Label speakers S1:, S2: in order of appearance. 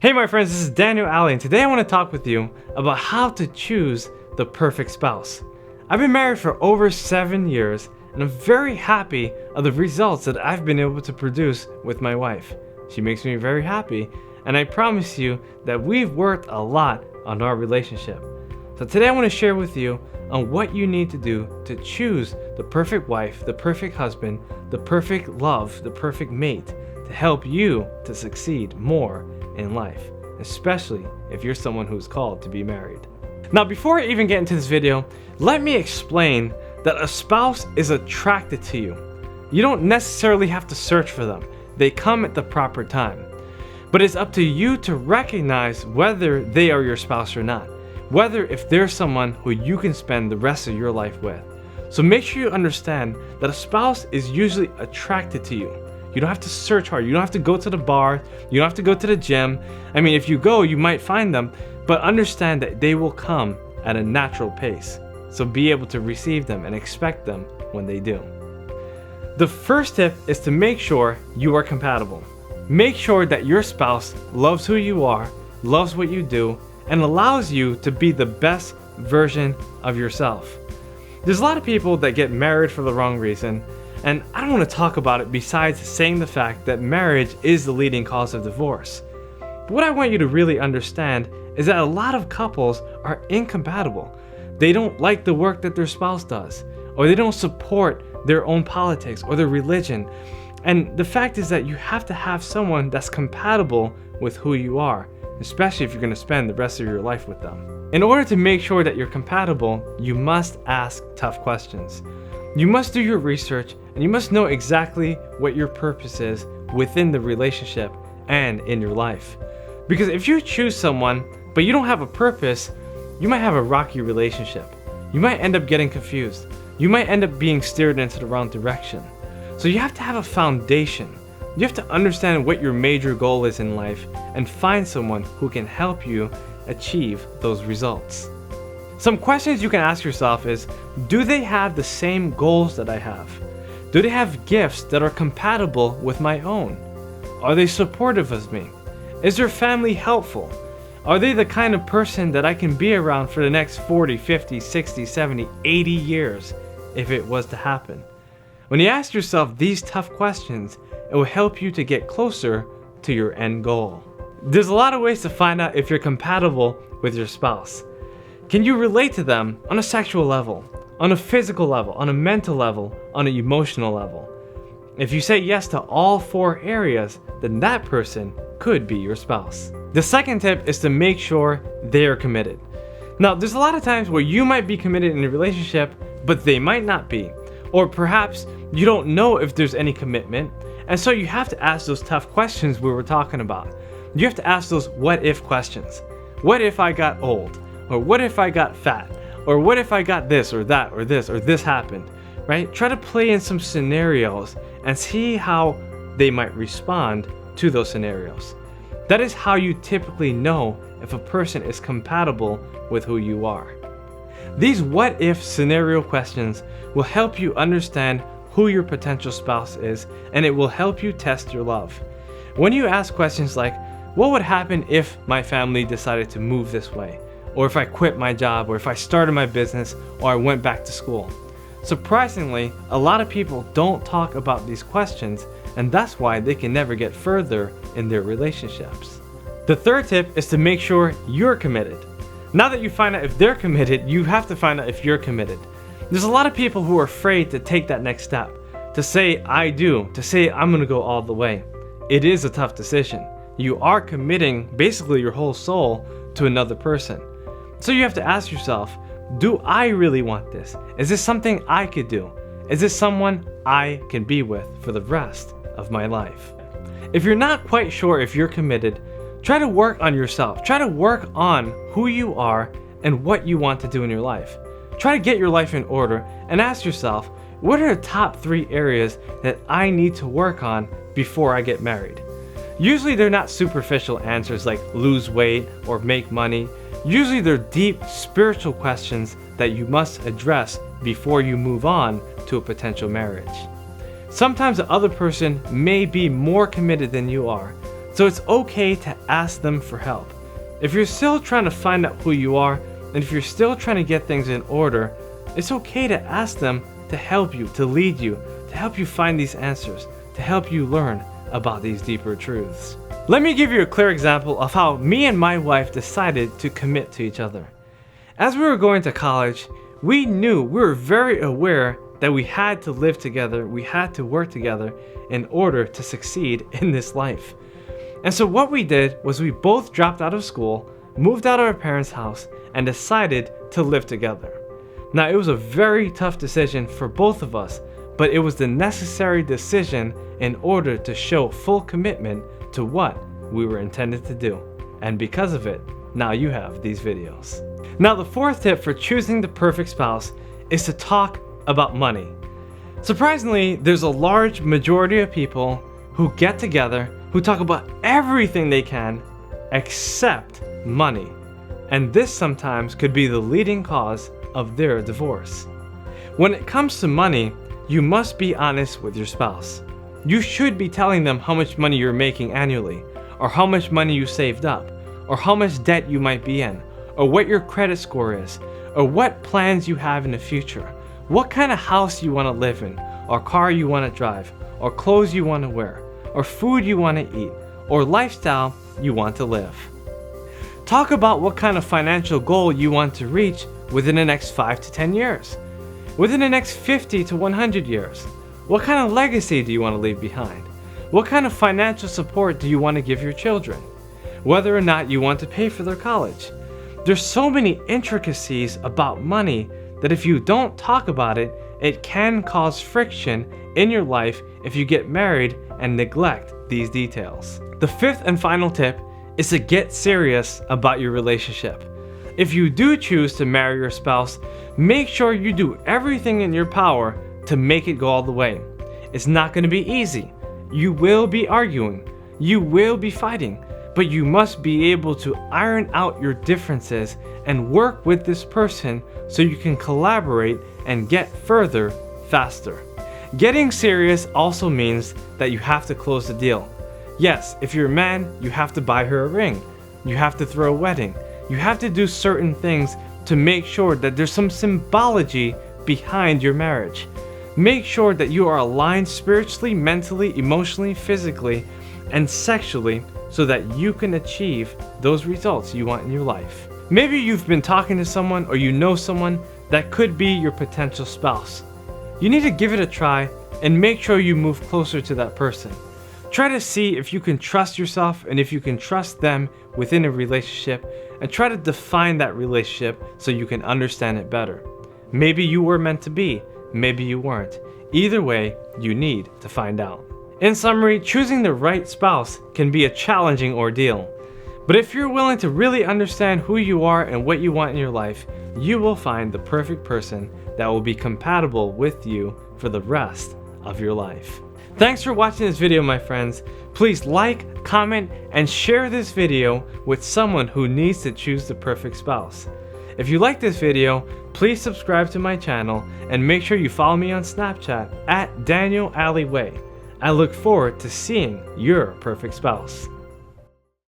S1: Hey my friends, this is Daniel Alley, and today I want to talk with you about how to choose the perfect spouse. I've been married for over 7 years, and I'm very happy of the results that I've been able to produce with my wife. She makes me very happy, and I promise you that we've worked a lot on our relationship. So today I want to share with you on what you need to do to choose the perfect wife, the perfect husband, the perfect love, the perfect mate to help you to succeed more in life, especially if you're someone who's called to be married. Now, before I even get into this video, let me explain that a spouse is attracted to you. You don't necessarily have to search for them. They come at the proper time. But it's up to you to recognize whether they are your spouse or not, whether if they're someone who you can spend the rest of your life with. So make sure you understand that a spouse is usually attracted to you. You don't have to search hard. You don't have to go to the bar. You don't have to go to the gym. I mean, if you go, you might find them, but understand that they will come at a natural pace. So be able to receive them and expect them when they do. The first tip is to make sure you are compatible. Make sure that your spouse loves who you are, loves what you do, and allows you to be the best version of yourself. There's a lot of people that get married for the wrong reason, and I don't want to talk about it besides saying the fact that marriage is the leading cause of divorce. But what I want you to really understand is that a lot of couples are incompatible. They don't like the work that their spouse does, or they don't support their own politics or their religion. And the fact is that you have to have someone that's compatible with who you are, especially if you're going to spend the rest of your life with them. In order to make sure that you're compatible, you must ask tough questions. You must do your research, and you must know exactly what your purpose is within the relationship and in your life. Because if you choose someone, but you don't have a purpose, you might have a rocky relationship. You might end up getting confused. You might end up being steered into the wrong direction. So you have to have a foundation. You have to understand what your major goal is in life and find someone who can help you achieve those results. Some questions you can ask yourself is, do they have the same goals that I have? Do they have gifts that are compatible with my own? Are they supportive of me? Is their family helpful? Are they the kind of person that I can be around for the next 40, 50, 60, 70, 80 years if it was to happen? When you ask yourself these tough questions, it will help you to get closer to your end goal. There's a lot of ways to find out if you're compatible with your spouse. Can you relate to them on a sexual level, on a physical level, on a mental level, on an emotional level? If you say yes to all 4 areas, then that person could be your spouse. The second tip is to make sure they are committed. Now, there's a lot of times where you might be committed in a relationship, but they might not be. Or perhaps you don't know if there's any commitment, and so you have to ask those tough questions we were talking about. You have to ask those what if questions. What if I got old? Or what if I got fat? Or what if I got this or that or this happened, right? Try to play in some scenarios and see how they might respond to those scenarios. That is how you typically know if a person is compatible with who you are. These what if scenario questions will help you understand who your potential spouse is, and it will help you test your love. When you ask questions like, what would happen if my family decided to move this way? Or if I quit my job, or if I started my business, or I went back to school? Surprisingly, a lot of people don't talk about these questions, and that's why they can never get further in their relationships. The third tip is to make sure you're committed. Now that you find out if they're committed, you have to find out if you're committed. There's a lot of people who are afraid to take that next step, to say I do, to say I'm gonna go all the way. It is a tough decision. You are committing basically your whole soul to another person. So you have to ask yourself, do I really want this? Is this something I could do? Is this someone I can be with for the rest of my life? If you're not quite sure if you're committed, try to work on yourself. Try to work on who you are and what you want to do in your life. Try to get your life in order and ask yourself, what are the top 3 areas that I need to work on before I get married? Usually they're not superficial answers like lose weight or make money. Usually they're deep spiritual questions that you must address before you move on to a potential marriage. Sometimes the other person may be more committed than you are, So it's okay to ask them for help. If you're still trying to find out who you are, and if you're still trying to get things in order, it's okay to ask them to help you, to lead you, to help you find these answers, to help you learn about these deeper truths. Let me give you a clear example of how me and my wife decided to commit to each other. As we were going to college, we were very aware that we had to live together, we had to work together in order to succeed in this life. And so what we did was we both dropped out of school, moved out of our parents' house, and decided to live together. Now, it was a very tough decision for both of us, but it was the necessary decision in order to show full commitment to what we were intended to do. And because of it, now you have these videos. Now, the fourth tip for choosing the perfect spouse is to talk about money. Surprisingly, there's a large majority of people who get together, who talk about everything they can except money. And this sometimes could be the leading cause of their divorce. When it comes to money, you must be honest with your spouse. You should be telling them how much money you're making annually, or how much money you saved up, or how much debt you might be in, or what your credit score is, or what plans you have in the future, what kind of house you want to live in, or car you want to drive, or clothes you want to wear, or food you want to eat, or lifestyle you want to live. Talk about what kind of financial goal you want to reach within the next 5 to 10 years, within the next 50 to 100 years. What kind of legacy do you want to leave behind? What kind of financial support do you want to give your children? Whether or not you want to pay for their college. There's so many intricacies about money that if you don't talk about it, it can cause friction in your life if you get married and neglect these details. The fifth and final tip is to get serious about your relationship. If you do choose to marry your spouse, make sure you do everything in your power to make it go all the way. It's not going to be easy. You will be arguing. You will be fighting. But you must be able to iron out your differences and work with this person so you can collaborate and get further faster. Getting serious also means that you have to close the deal. Yes, if you're a man, you have to buy her a ring. You have to throw a wedding. You have to do certain things to make sure that there's some symbology behind your marriage. Make sure that you are aligned spiritually, mentally, emotionally, physically, and sexually so that you can achieve those results you want in your life. Maybe you've been talking to someone or you know someone that could be your potential spouse. You need to give it a try and make sure you move closer to that person. Try to see if you can trust yourself and if you can trust them within a relationship, and try to define that relationship so you can understand it better. Maybe you were meant to be, maybe you weren't. Either way, you need to find out. In summary, choosing the right spouse can be a challenging ordeal. But if you're willing to really understand who you are and what you want in your life, you will find the perfect person that will be compatible with you for the rest of your life. Thanks for watching this video, my friends. Please like, comment, and share this video with someone who needs to choose the perfect spouse. If you like this video, please subscribe to my channel and make sure you follow me on Snapchat @DanielAlleyWay. I look forward to seeing your perfect spouse.